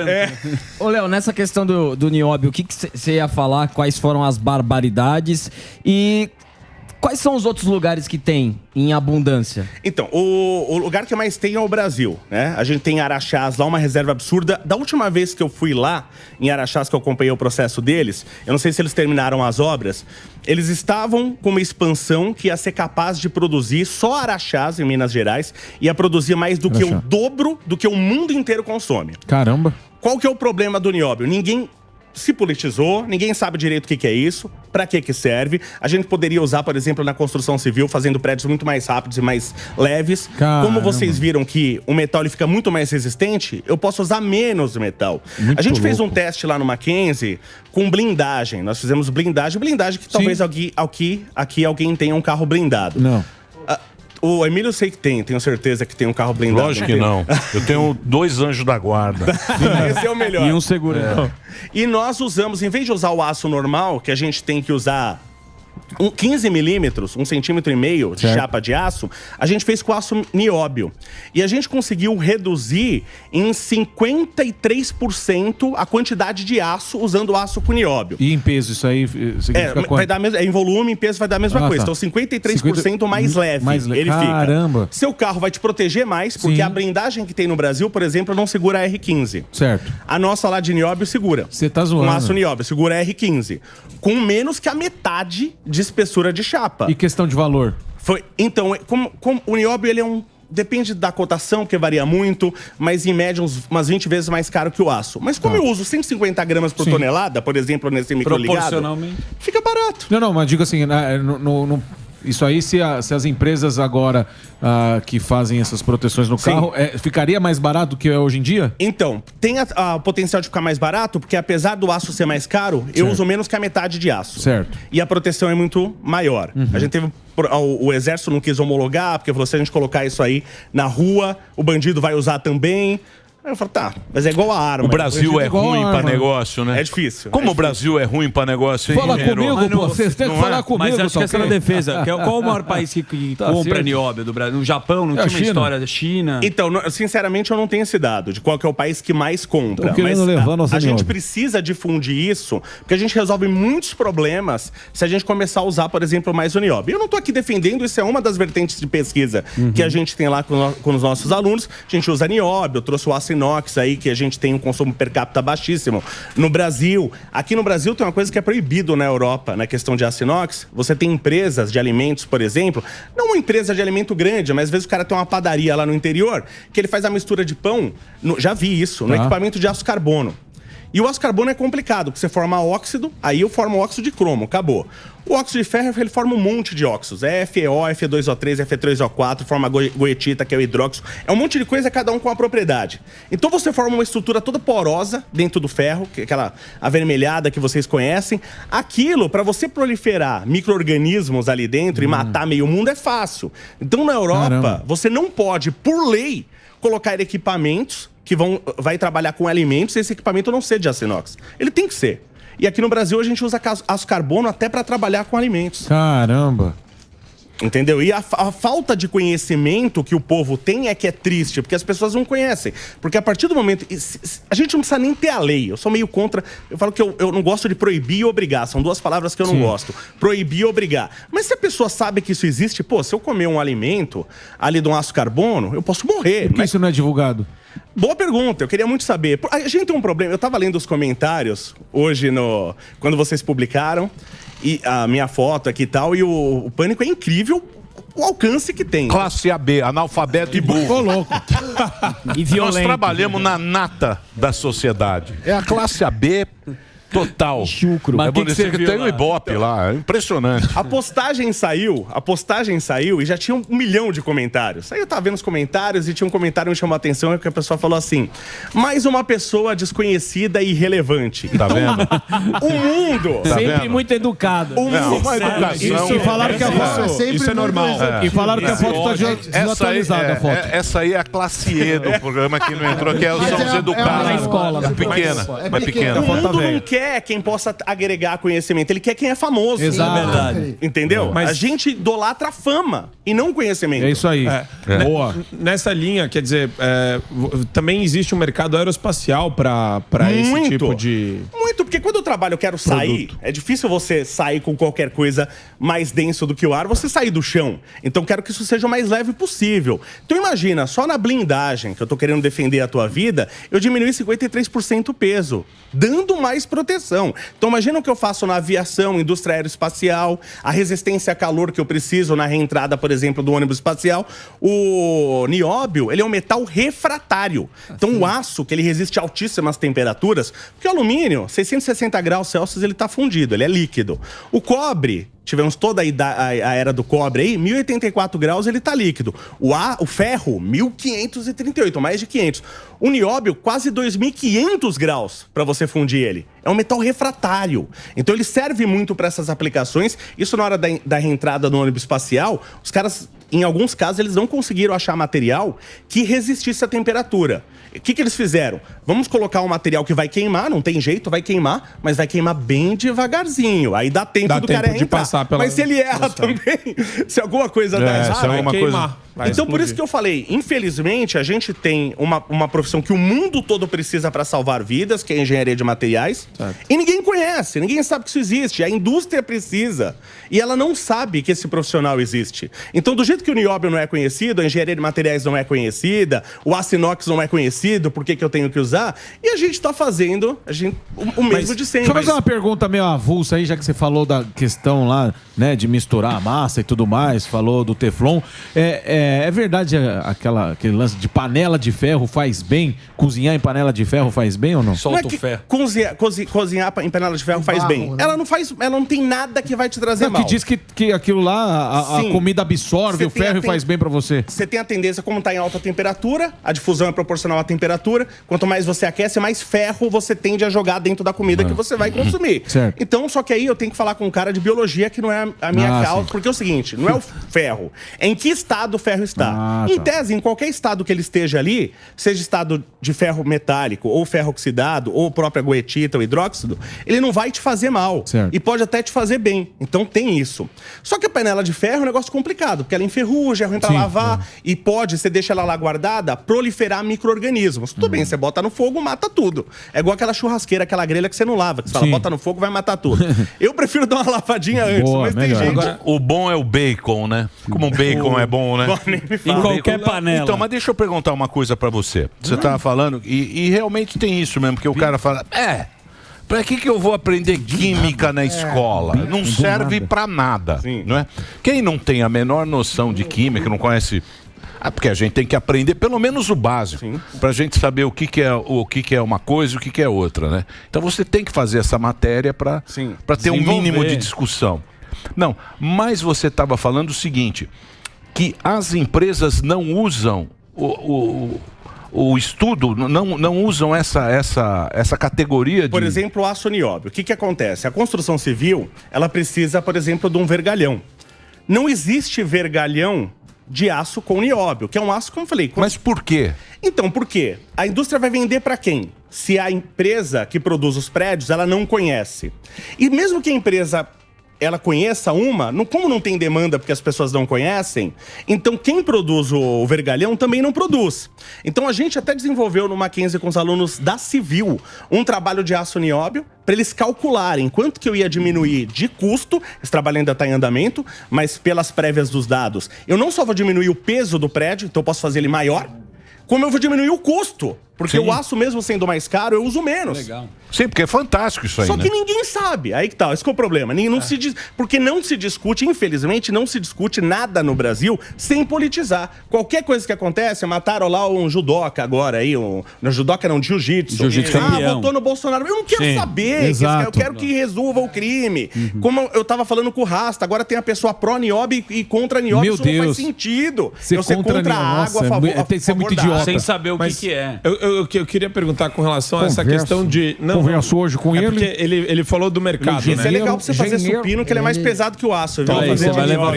tanto. Ô, Léo, nessa questão do nióbio, o que você ia falar? Quais foram as barbaridades? E quais são os outros lugares que tem em abundância? Então, o lugar que mais tem é o Brasil, né? A gente tem Araxás lá, uma reserva absurda. Da última vez que eu fui lá, em Araxás, que eu acompanhei o processo deles, eu não sei se eles terminaram as obras, eles estavam com uma expansão que ia ser capaz de produzir, só Araxás, em Minas Gerais, ia produzir mais do que o dobro do que o mundo inteiro consome. Caramba. Qual que é o problema do nióbio? Ninguém se politizou, ninguém sabe direito o que é isso, para que serve. A gente poderia usar, por exemplo, na construção civil, fazendo prédios muito mais rápidos e mais leves. Caramba. Como vocês viram que o metal ele fica muito mais resistente, eu posso usar menos metal. Muito a gente fez um louco. teste lá no Mackenzie com blindagem. Nós fizemos blindagem que talvez aqui alguém tenha um carro blindado. Não. O Emílio eu sei que tenho certeza que tem um carro blindado. Lógico que não. Eu tenho 2 anjos da guarda. Esse é o melhor. E um segurança. E nós usamos, em vez de usar o aço normal, que a gente tem que usar 15 milímetros, 1,5 centímetro de chapa de aço, a gente fez com aço nióbio. E a gente conseguiu reduzir em 53% a quantidade de aço usando aço com nióbio. E em peso, isso aí significa quanto? Vai dar em volume, em peso vai dar a mesma coisa. Tá. Então 53% mais leve ele Caramba. fica. Seu carro vai te proteger mais, porque a blindagem que tem no Brasil, por exemplo, não segura a R15. Certo. A nossa lá de nióbio segura. Você tá zoando. Com aço nióbio, segura a R15. Com menos que a metade de espessura de chapa. E questão de valor? Então, como o nióbio, ele é depende da cotação, que varia muito, mas em média umas 20 vezes mais caro que o aço. Mas como eu uso 150 gramas por tonelada, por exemplo, nesse microligado, proporcionalmente, fica barato. Não, mas digo assim, isso aí, se as empresas agora que fazem essas proteções no carro, ficaria mais barato do que é hoje em dia? Então, tem o potencial de ficar mais barato, porque apesar do aço ser mais caro, eu uso menos que a metade de aço. Certo. E a proteção é muito maior. A gente teve... O exército não quis homologar, porque falou, se a gente colocar isso aí na rua, o bandido vai usar também. Aí eu falo, tá, mas é igual a arma. O Brasil é ruim pra negócio, né? É difícil. Como o Brasil é ruim pra negócio, hein? Fala comigo, pô. Vocês têm que falar comigo. Mas acho que essa é a defesa. Qual o maior país que compra nióbio do Brasil? No Japão não tinha uma história da China? Então, sinceramente, eu não tenho esse dado de qual que é o país que mais compra. Tô querendo levar nossa a gente nióbio. precisa difundir isso, porque a gente resolve muitos problemas se a gente começar a usar, por exemplo, mais o nióbio. Eu não tô aqui defendendo, isso é uma das vertentes de pesquisa que a gente tem lá com os nossos alunos. A gente usa nióbio, eu trouxe o aço inox aí, que a gente tem um consumo per capita baixíssimo. No Brasil, aqui no Brasil tem uma coisa que é proibido na Europa, na questão de aço inox. Você tem empresas de alimentos, por exemplo, não uma empresa de alimento grande, mas às vezes o cara tem uma padaria lá no interior, que ele faz a mistura de pão, já vi isso, no equipamento de aço carbono. E o aço carbono é complicado, porque você forma óxido, aí eu formo óxido de cromo, acabou. O óxido de ferro, ele forma um monte de óxidos. FeO, Fe2O3, Fe3O4, forma goetita, que é o hidróxido. É um monte de coisa, cada um com uma propriedade. Então você forma uma estrutura toda porosa dentro do ferro, que é aquela avermelhada que vocês conhecem. Aquilo, para você proliferar micro-organismos ali dentro e matar meio mundo, é fácil. Então na Europa, você não pode, por lei, colocar equipamentos que vai trabalhar com alimentos e esse equipamento não ser de aço inox. Ele tem que ser. E aqui no Brasil a gente usa aço carbono até para trabalhar com alimentos. Caramba! Entendeu? E a falta de conhecimento que o povo tem é que é triste, porque as pessoas não conhecem. Porque a partir do momento... A gente não precisa nem ter a lei. Eu sou meio contra... Eu falo que eu não gosto de proibir e obrigar. São duas palavras que eu não gosto. Proibir e obrigar. Mas se a pessoa sabe que isso existe, pô, se eu comer um alimento ali de um aço carbono, eu posso morrer. Por que isso não é divulgado? Boa pergunta, eu queria muito saber. A gente tem um problema, eu tava lendo os comentários hoje quando vocês publicaram e a minha foto aqui e tal, e o Pânico é incrível o alcance que tem. Classe AB, analfabeto e burro. Ô, louco. E violento. Nós trabalhamos na nata da sociedade. É a classe AB total. Chucro. Mas vou dizer que tem um Ibope lá, é impressionante. A postagem saiu e já tinha 1 milhão de comentários. Aí eu tava vendo os comentários e tinha um comentário que me chamou a atenção, que a pessoa falou assim: mais uma pessoa desconhecida e irrelevante. Tá vendo? O mundo... Tá sempre muito educado. O mundo... Uma educação... E falaram que a foto... Isso é normal. E falaram que a foto tá desatualizada, a foto. Essa aí é a classe E do programa que não entrou, que são os educados. Na escola. É pequena. O mundo não quer quer quem possa agregar conhecimento, ele quer quem é famoso. Exato. É verdade. Entendeu? Mas a gente idolatra a fama e não conhecimento. É isso aí. Boa. Nessa linha, quer dizer, também existe um mercado aeroespacial para esse tipo de... Muito, porque quando eu trabalho, eu quero sair. É difícil você sair com qualquer coisa mais denso do que o ar, você sair do chão. Então, quero que isso seja o mais leve possível. Então, imagina, só na blindagem, que eu tô querendo defender a tua vida, eu diminui 53% o peso, dando mais proteção. Então, imagina o que eu faço na aviação, indústria aeroespacial, a resistência a calor que eu preciso na reentrada, por exemplo, do ônibus espacial. O nióbio, ele é um metal refratário. Então, o aço, que ele resiste a altíssimas temperaturas, porque o alumínio, 660 graus Celsius, ele tá fundido, ele é líquido. O cobre, tivemos toda a era do cobre aí, 1084 graus ele tá líquido. O ferro, 1538, mais de 500. O nióbio, quase 2500 graus para você fundir ele. É um metal refratário. Então ele serve muito para essas aplicações. Isso na hora da reentrada no ônibus espacial, os caras, em alguns casos, eles não conseguiram achar material que resistisse à temperatura. O que eles fizeram? Vamos colocar um material que vai queimar, não tem jeito, vai queimar, mas vai queimar bem devagarzinho. Aí dá tempo do cara entrar. Mas se ele erra também, se alguma coisa dá errado, vai queimar. Então, por isso que eu falei, infelizmente, a gente tem uma profissão que o mundo todo precisa para salvar vidas, que é a engenharia de materiais, e ninguém conhece, ninguém sabe que isso existe. A indústria precisa, e ela não sabe que esse profissional existe. Então, do jeito que o nióbio não é conhecido, a engenharia de materiais não é conhecida, o aço inox não é conhecido, por que eu tenho que usar? E a gente está fazendo o mesmo de sempre. Deixa eu fazer uma pergunta meio avulsa aí, já que você falou da questão lá, né, de misturar a massa e tudo mais, falou do Teflon. É verdade aquele lance de panela de ferro faz bem? Cozinhar em panela de ferro faz bem ou não? Solta o ferro. Cozinhar em panela de ferro faz bem. Né? Ela não tem nada que vai te trazer mal. Que diz que aquilo lá, a comida absorve o ferro e faz bem pra você. Você tem a tendência, como tá em alta temperatura, a difusão é proporcional à temperatura. Quanto mais você aquece, mais ferro você tende a jogar dentro da comida que você vai consumir. Certo. Então, só que aí eu tenho que falar com um cara de biologia que não é a minha causa. Porque é o seguinte, não é o ferro. É em que estado o ferro está. Em tese, em qualquer estado que ele esteja ali, seja estado de ferro metálico, ou ferro oxidado, ou própria goetita, ou hidróxido, ele não vai te fazer mal. Certo. E pode até te fazer bem. Então tem isso. Só que a panela de ferro é um negócio complicado, porque ela enferruja, é ruim pra lavar, e pode, você deixa ela lá guardada, proliferar micro-organismos. Tudo bem, você bota no fogo, mata tudo. É igual aquela churrasqueira, aquela grelha que você não lava, que você fala, bota no fogo, vai matar tudo. Eu prefiro dar uma lavadinha antes, mas tem gente. Agora, o bom é o bacon, né? Como o bacon é bom, né? Em qualquer panela. Então, mas deixa eu perguntar uma coisa pra você. Você tava falando, e realmente tem isso mesmo, porque o cara fala, pra que eu vou aprender química na escola? Não serve pra nada, não é? Quem não tem a menor noção de química, não conhece... porque a gente tem que aprender pelo menos o básico, pra gente saber o que é uma coisa e o que é outra, né? Então você tem que fazer essa matéria pra ter um mínimo de discussão. Não, mas você estava falando o seguinte, que as empresas não usam o estudo, não usam essa categoria de... Por exemplo, o aço nióbio. O que acontece? A construção civil, ela precisa, por exemplo, de um vergalhão. Não existe vergalhão de aço com nióbio, que é um aço, como eu falei... Mas por quê? Então, por quê? A indústria vai vender para quem? Se a empresa que produz os prédios, ela não conhece. E mesmo que a empresa... ela conheça como não tem demanda porque as pessoas não conhecem, então quem produz o vergalhão também não produz. Então a gente até desenvolveu no Mackenzie com os alunos da Civil um trabalho de aço nióbio para eles calcularem quanto que eu ia diminuir de custo. Esse trabalho ainda está em andamento, mas pelas prévias dos dados, eu não só vou diminuir o peso do prédio, então eu posso fazer ele maior, como eu vou diminuir o custo. Porque o aço, mesmo sendo mais caro, eu uso menos. Legal. Sim, porque é fantástico isso aí, Só que ninguém sabe. Aí que tá, esse que é o problema. Porque não se discute, infelizmente, não se discute nada no Brasil sem politizar. Qualquer coisa que acontece, mataram lá um judoca agora aí, no judoca não, de jiu-jitsu. Votou no Bolsonaro. Eu não quero saber. Eu quero que resolva o crime. Como eu tava falando com o Rasta, agora tem a pessoa pró-nióbio e contra nióbio. Isso não faz sentido. Eu ser contra a água, a favor tem que ser muito idiota. Sem saber o que é. Eu queria perguntar com relação a essa questão de... Converso hoje com ele. Porque ele falou do mercado, Isso é legal pra você fazer supino, que ele é mais pesado que o aço. Você vai levar.